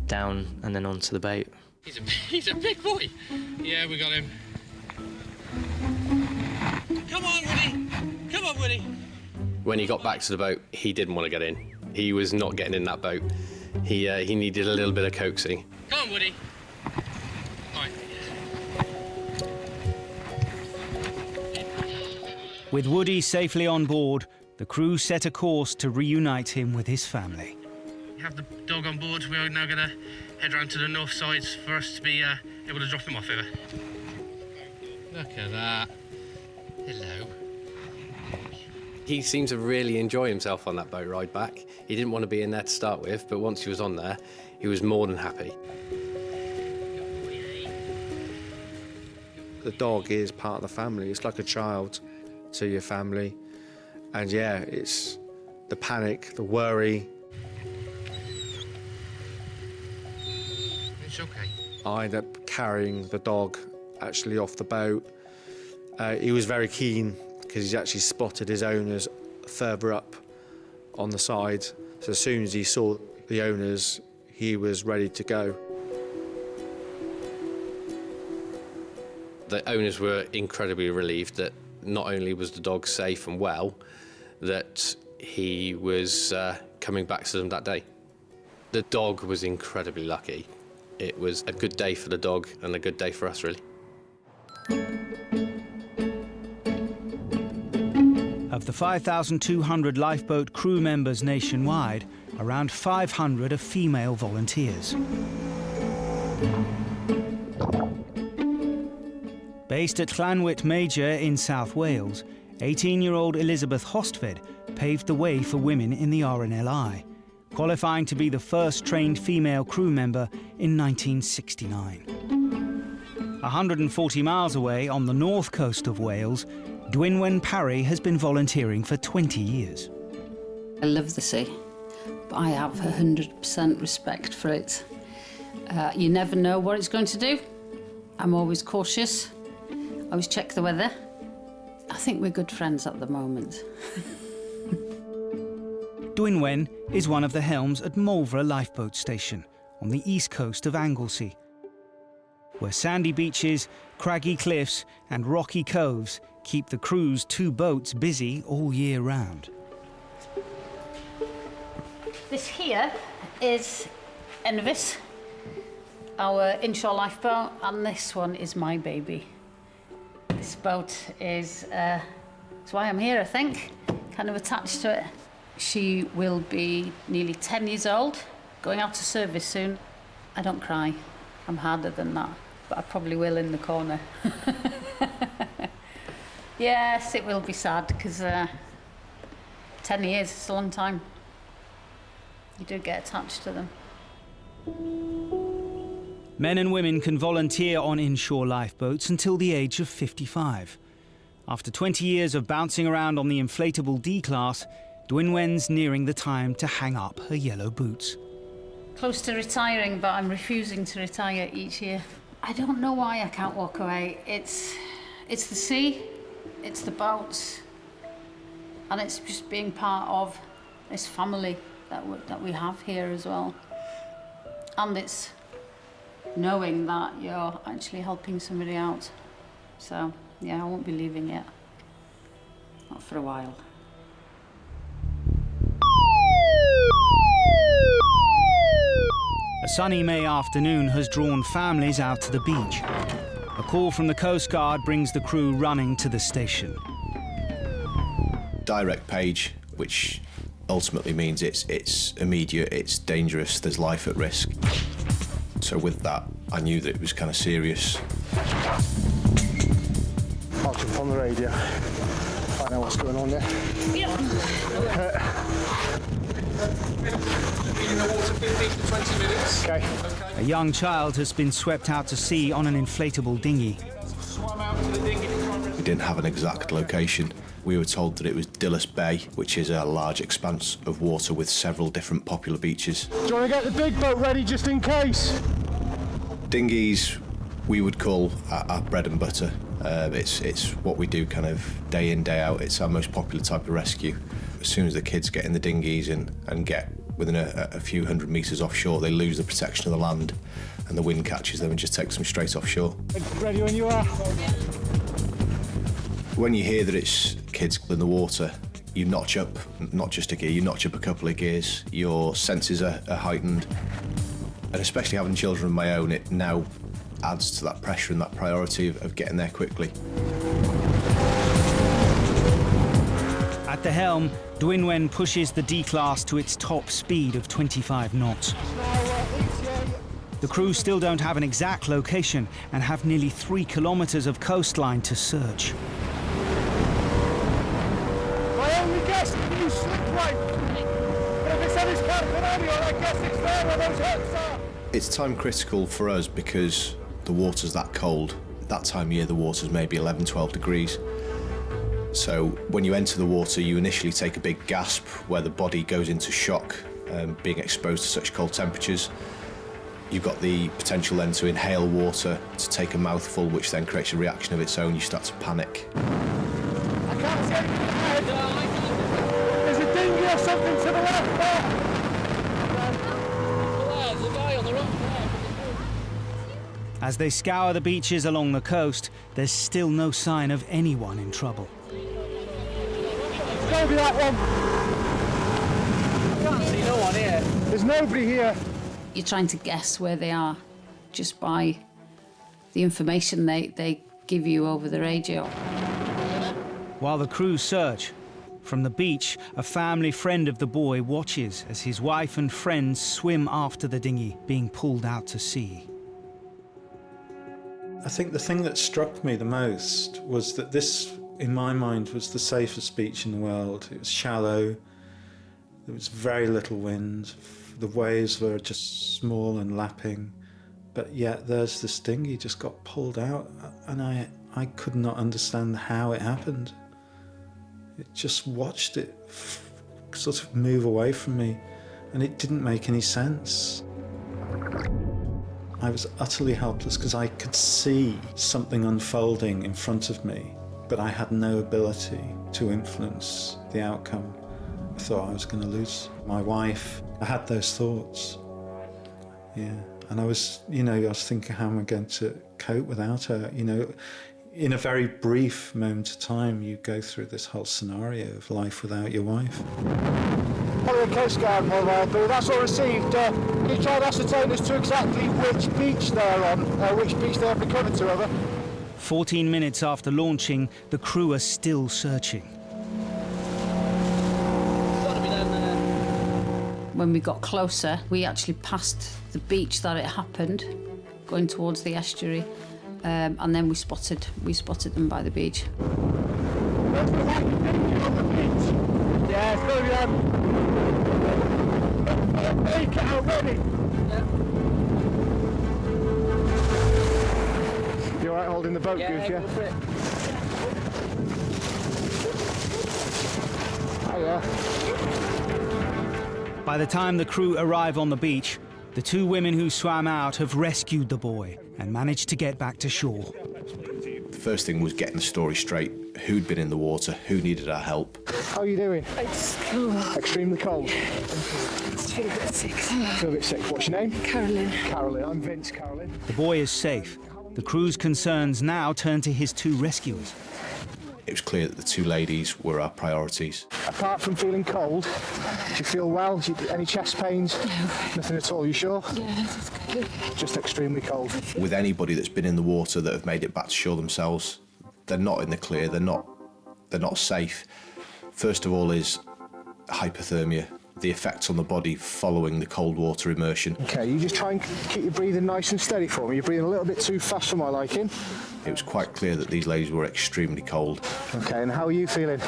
down and then onto the boat.
He's a big boy. Yeah, we got him. Come on, Woody. Come on, Woody.
When he got back to the boat, he didn't want to get in. He was not getting in that boat. He needed a little bit of coaxing.
Come on, Woody. All right.
With Woody safely on board, the crew set a course to reunite him with his family.
We have the dog on board. We are now going to head round to the north side for us to be able to drop him off over. Look at that. Hello.
He seemed to really enjoy himself on that boat ride back. He didn't want to be in there to start with, but once he was on there, he was more than happy.
The dog is part of the family. It's like a child to your family. And yeah, it's the panic, the worry.
It's okay.
I ended up carrying the dog actually off the boat. He was very keen because he's actually spotted his owners further up on the side. So as soon as he saw the owners, he was ready to go.
The owners were incredibly relieved that not only was the dog safe and well, that he was coming back to them that day. The dog was incredibly lucky. It was a good day for the dog and a good day for us, really.
Of the 5,200 lifeboat crew members nationwide, around 500 are female volunteers. Based at Llanwit Major in South Wales, 18-year-old Elizabeth Hostved paved the way for women in the RNLI, qualifying to be the first trained female crew member in 1969. 140 miles away on the north coast of Wales, Dwynwen Parry has been volunteering for 20 years.
I love the sea, but I have 100% respect for it. You never know what it's going to do. I'm always cautious. I always check the weather. I think we're good friends at the moment.
Dwynwen is one of the helms at Moelfre lifeboat station on the east coast of Anglesey, where sandy beaches, craggy cliffs and rocky coves keep the crew's 2 boats busy all year round.
This here is Envis, our inshore lifeboat, and this one is my baby. This boat is that's why I'm here, I think, kind of attached to it. She will be nearly 10 years old, going out to service soon. I don't cry. I'm harder than that, but I probably will in the corner. Yes, it will be sad, because 10 years is a long time. You do get attached to them.
Men and women can volunteer on inshore lifeboats until the age of 55. After 20 years of bouncing around on the inflatable D-class, Dwynwen's nearing the time to hang up her yellow boots.
Close to retiring, but I'm refusing to retire each year. I don't know why I can't walk away. It's the sea, it's the boats, and it's just being part of this family that we have here as well. And it's knowing that you're actually helping somebody out. So, yeah, I won't be leaving yet. Not for a while.
A sunny May afternoon has drawn families out to the beach. A call from the Coast Guard brings the crew running to the station.
Direct page, which ultimately means it's immediate, it's dangerous, there's life at risk. So with that, I knew that it was kind of serious.
I'll jump on the radio, find out what's going on there.
In the water 15 to 20 minutes.
Okay.
A young child has been swept out to sea on an inflatable dinghy.
Swum out to the dinghy.
We didn't have an exact location, We were told that it was Dillis Bay, which is a large expanse of water with several different popular beaches.
Do you want to get the big boat ready just in case?
Dinghies we would call our bread and butter. It's what we do kind of day in, day out. It's our most popular type of rescue. As soon as the kids get in the dinghies and get within a few hundred metres offshore, they lose the protection of the land and the wind catches them and just takes them straight offshore.
Ready when you are.
When you hear that it's kids in the water, you notch up, not just a gear, you notch up a couple of gears. Your senses are heightened. And especially having children of my own, it now adds to that pressure and that priority of getting there quickly.
At the helm, Dwynwen pushes the D-class to its top speed of 25 knots. The crew still don't have an exact location and have nearly 3 kilometres of coastline to search.
My only guess is you slip right. But if it's on his Carpinario, I guess it's there where those hurts are.
It's time critical for us because the water's that cold. At that time of year, the water's maybe 11, 12 degrees. So when you enter the water, you initially take a big gasp where the body goes into shock, being exposed to such cold temperatures. You've got the potential then to inhale water, to take a mouthful, which then creates a reaction of its own. You start to panic.
I can't see anything ahead. There's a dinghy or something to the left there.
There's a guy on the rock there.
As they scour the beaches along the coast, there's still no sign of anyone in trouble.
It's got to be that one. I can't see no one here. There's nobody here.
You're trying to guess where they are just by the information they give you over the radio.
While the crew search, from the beach, a family friend of the boy watches as his wife and friends swim after the dinghy being pulled out to sea.
I think the thing that struck me the most was that this, in my mind, was the safest beach in the world. It was shallow, there was very little wind, the waves were just small and lapping, but yet there's this dinghy just got pulled out, and I could not understand how it happened. It just watched it sort of move away from me, and it didn't make any sense. I was utterly helpless because I could see something unfolding in front of me, but I had no ability to influence the outcome. I thought I was going to lose my wife. I had those thoughts. Yeah, and I was thinking, how am I going to cope without her? You know, in a very brief moment of time, you go through this whole scenario of life without your wife.
Probably a Coast Guard mobile, but that's all received. Can you try and ascertain as to exactly which beach they're on, which beach they're becoming to, over?
14 minutes after launching, the crew are still searching.
When we got closer, we actually passed the beach that it happened, going towards the estuary, and then we spotted them by the beach.
Yeah, it's going to be them. Make it out ready. Yeah. You all right holding the boat, Goof, yeah? Oh, yeah.
By the time the crew arrive on the beach, the 2 women who swam out have rescued the boy and managed to get back to shore.
The first thing was getting the story straight. Who'd been in the water, who needed our help.
How are you doing?
It's cold.
Extremely cold.
I feel a bit sick.
Feel a bit sick. What's your name?
Caroline.
Caroline. I'm Vince, Caroline.
The boy is safe. The crew's concerns now turn to his 2 rescuers.
It was clear that the 2 ladies were our priorities.
Apart from feeling cold, do you feel well? Any chest pains?
No.
Nothing at all, you sure?
Yeah, that's good.
Just extremely cold.
With anybody that's been in the water that have made it back to shore themselves, they're not in the clear, they're not safe. First of all is hypothermia, the effects on the body following the cold water immersion.
Okay, you just try and keep your breathing nice and steady for me. You're breathing a little bit too fast for my liking.
It was quite clear that these ladies were extremely cold.
Okay, and how are you feeling?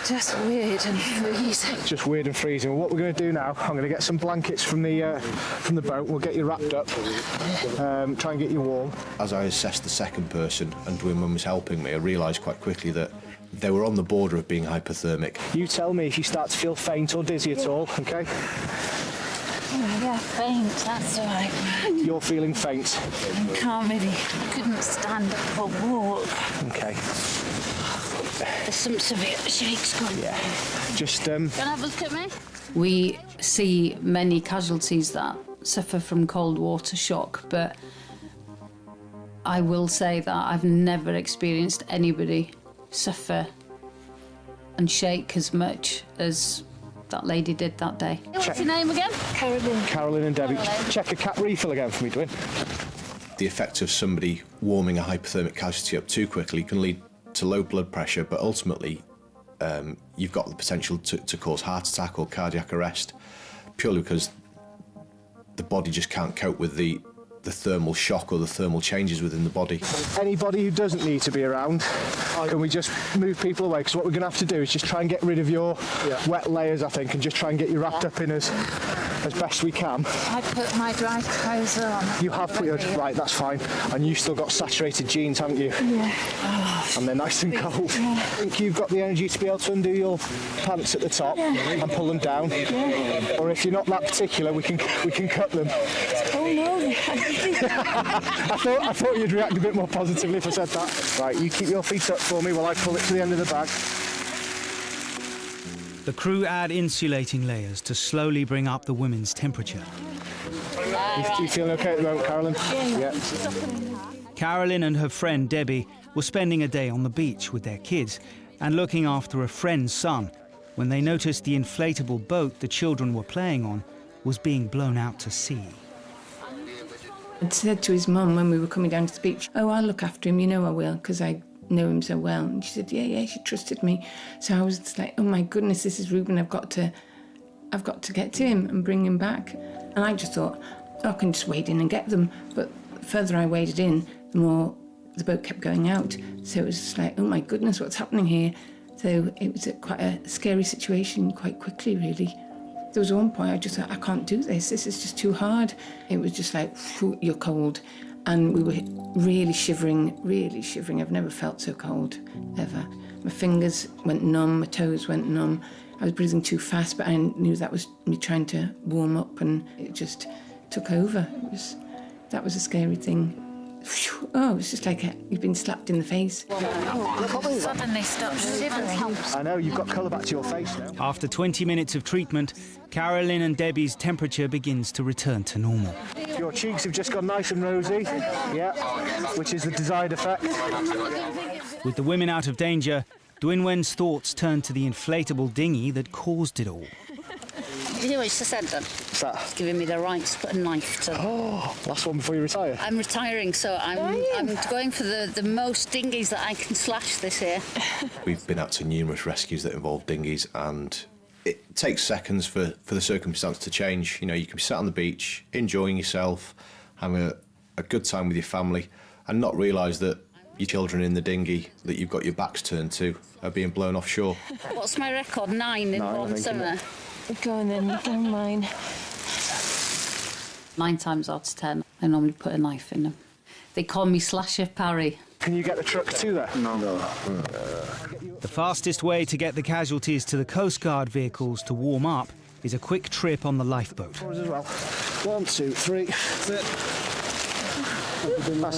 Just weird and freezing.
Just weird and freezing. What we're going to do now, I'm going to get some blankets from the boat. We'll get you wrapped up, try and get you warm.
As I assessed the second person and Dwin was helping me, I realised quite quickly that they were on the border of being hypothermic.
You tell me if you start to feel faint or dizzy at all, OK?
Yeah, faint, that's right.
You're feeling faint?
I can't really, couldn't stand up or walk.
OK.
There's some severe shakes going.
Yeah. Just,
Can I have a look at me?
We see many casualties that suffer from cold water shock, but I will say that I've never experienced anybody suffer and shake as much as that lady did that day.
What's your name again? Carolyn.
Carolyn and Debbie.
Hello.
Check a cap refill again for me, Dwin.
The effect of somebody warming a hypothermic casualty up too quickly can lead to low blood pressure, but ultimately you've got the potential to cause heart attack or cardiac arrest, purely because the body just can't cope with the thermal shock or the thermal changes within the body.
Anybody who doesn't need to be around, can we just move people away? Because what we're going to have to do is just try and get rid of your wet layers, I think, and just try and get you wrapped up in as best we can.
I put my dry clothes on.
You have put your... Right, that's fine. And you've still got saturated jeans, haven't you?
Yeah.
And they're nice and cold. I think you've got the energy to be able to undo your pants at the top and pull them down.
Yeah.
Or if you're not that particular, we can cut them.
Oh no.
I thought you'd react a bit more positively if I said that. Right, you keep your feet up for me while I pull it to the end of the bag.
The crew add insulating layers to slowly bring up the women's temperature.
You feeling okay at the moment, Carolyn? Yeah.
Carolyn and her friend Debbie were spending a day on the beach with their kids and looking after a friend's son when they noticed the inflatable boat the children were playing on was being blown out to sea.
I'd said to his mum when we were coming down to the beach, "Oh, I'll look after him, you know I will, because I know him so well." And she said, yeah, she trusted me. So I was just like, oh my goodness, this is Reuben, I've got to get to him and bring him back. And I just thought, I can just wade in and get them. But the further I waded in, the more the boat kept going out. So it was just like, oh my goodness, what's happening here? So it was quite a scary situation quite quickly, really. There was one point I just thought, I can't do this is just too hard. It was just like, you're cold. And we were really shivering. I've never felt so cold, ever. My fingers went numb, my toes went numb. I was breathing too fast, but I knew that was me trying to warm up, and it just took over. That was a scary thing. Oh, it was just like you've been slapped in the face.
Suddenly stopped shivering.
I know, you've got colour back to your face now.
After 20 minutes of treatment, Carolyn and Debbie's temperature begins to return to normal.
Your cheeks have just gone nice and rosy, which is the desired effect.
With the women out of danger, Dwynwen's thoughts turn to the inflatable dinghy that caused it all.
Did you hear what she said then?
What's that?
It's giving me the right to put a knife to...
Oh, last one before you retire?
I'm retiring, so I'm going for the most dinghies that I can slash this year.
We've been out to numerous rescues that involve dinghies, and it takes seconds for the circumstance to change. You know, you can be sat on the beach, enjoying yourself, having a good time with your family, and not realise that your children in the dinghy that you've got your backs turned to are being blown offshore.
What's my record? 9 in one summer.
Go on then, you've done mine.
9 times out of 10, I normally put a knife in them. They call me Slasher Parry.
Can you get the truck to there? No.
The fastest way to get the casualties to the Coast Guard vehicles to warm up is a quick trip on the lifeboat.
As well. 1, 2, 3. That's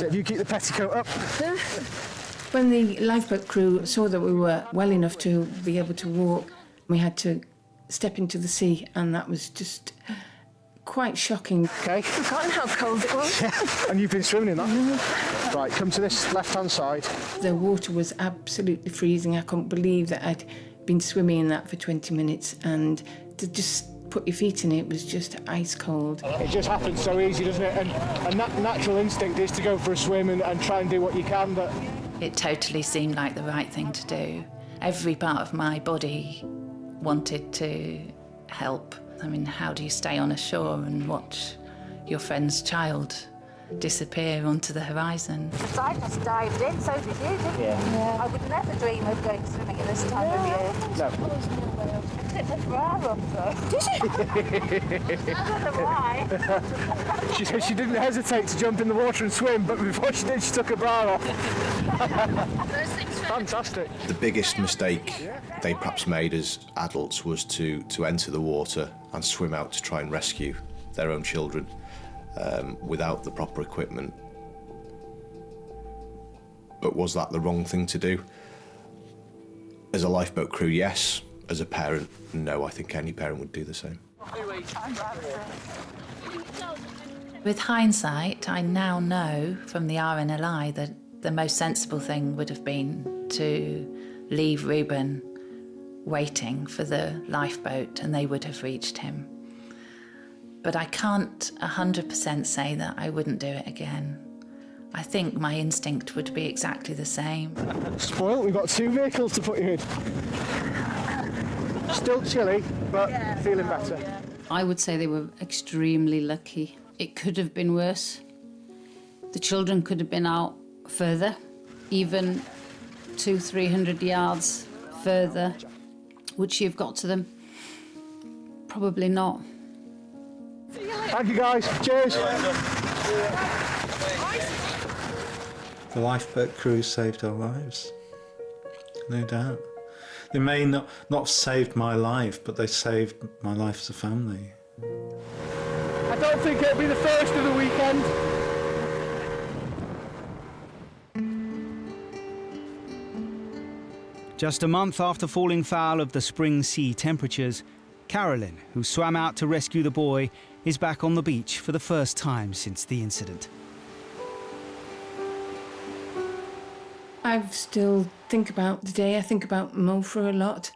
it. You keep the petticoat up.
When the lifeboat crew saw that we were well enough to be able to walk, we had to step into the sea, and that was just quite shocking.
Okay.
I forgotten how cold it was.
And you've been swimming in that? Right, come to this left-hand side.
The water was absolutely freezing. I couldn't believe that I'd been swimming in that for 20 minutes, and to just put your feet in it was just ice cold.
It just happens so easy, doesn't it? And that natural instinct is to go for a swim and try and do what you can, but...
It totally seemed like the right thing to do. Every part of my body wanted to help. I mean, how do you stay on a shore and watch your friend's child disappear onto the horizon.
Because I just dived in, so did you, didn't you? Yeah. I would never dream of going swimming at this time of year.
No.
I took my bra off, though. Did you? I don't know why.
She said she didn't hesitate to jump in the water and swim, but before she did, she took her bra off. Fantastic.
The biggest mistake they perhaps made as adults was to enter the water and swim out to try and rescue their own children without the proper equipment. But was that the wrong thing to do? As a lifeboat crew, yes. As a parent, no. I think any parent would do the same.
With hindsight, I now know from the RNLI that the most sensible thing would have been to leave Reuben waiting for the lifeboat and they would have reached him. But I can't 100% say that I wouldn't do it again. I think my instinct would be exactly the same.
Spoiled, we've got 2 vehicles to put you in. Still chilly, but feeling better.
I would say they were extremely lucky. It could have been worse. The children could have been out further, even 200-300 yards further. Would she have got to them? Probably not.
Thank you, guys. Cheers.
The lifeboat crew saved our lives, no doubt. They may not have saved my life, but they saved my life as a family.
I don't think it'll be the first of the weekend.
Just a month after falling foul of the spring sea temperatures, Carolyn, who swam out to rescue the boy, is back on the beach for the first time since the incident.
I still think about the day. I think about Moelfre a lot.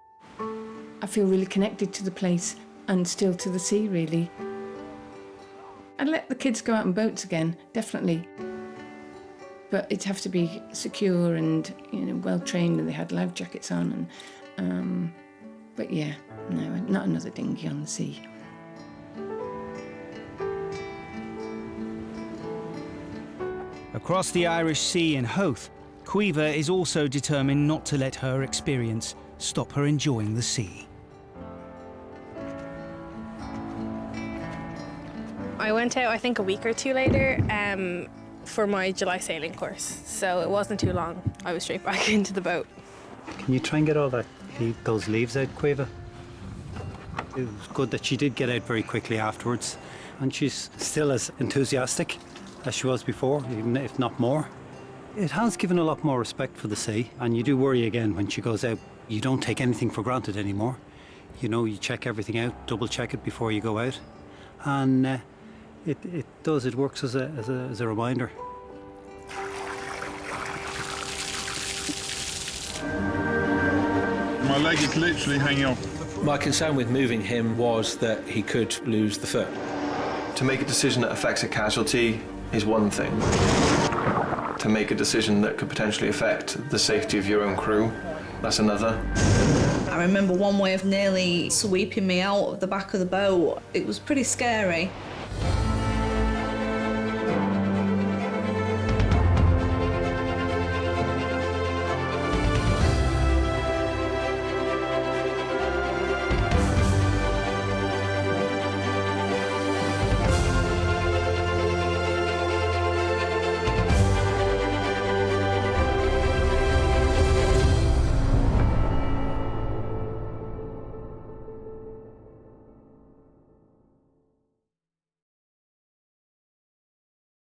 I feel really connected to the place and still to the sea, really. I'd let the kids go out on boats again, definitely. But it'd have to be secure and, you know, well trained, and they had life jackets on. And but yeah, no, not another dinghy on the sea.
Across the Irish Sea in Howth, Caoimhe is also determined not to let her experience stop her enjoying the sea.
I went out, I think, a week or 2 later for my July sailing course, so it wasn't too long. I was straight back into the boat.
Can you try and get all those leaves out, Caoimhe? It was good that she did get out very quickly afterwards, and she's still as enthusiastic as she was before, even if not more. It has given a lot more respect for the sea, and you do worry again when she goes out. You don't take anything for granted anymore. You know, you check everything out, double check it before you go out, and it works as a reminder.
My leg is literally hanging off.
My concern with moving him was that he could lose the foot.
To make a decision that affects a casualty is one thing. To make a decision that could potentially affect the safety of your own crew, that's another.
I remember one wave nearly sweeping me out of the back of the boat. It was pretty scary.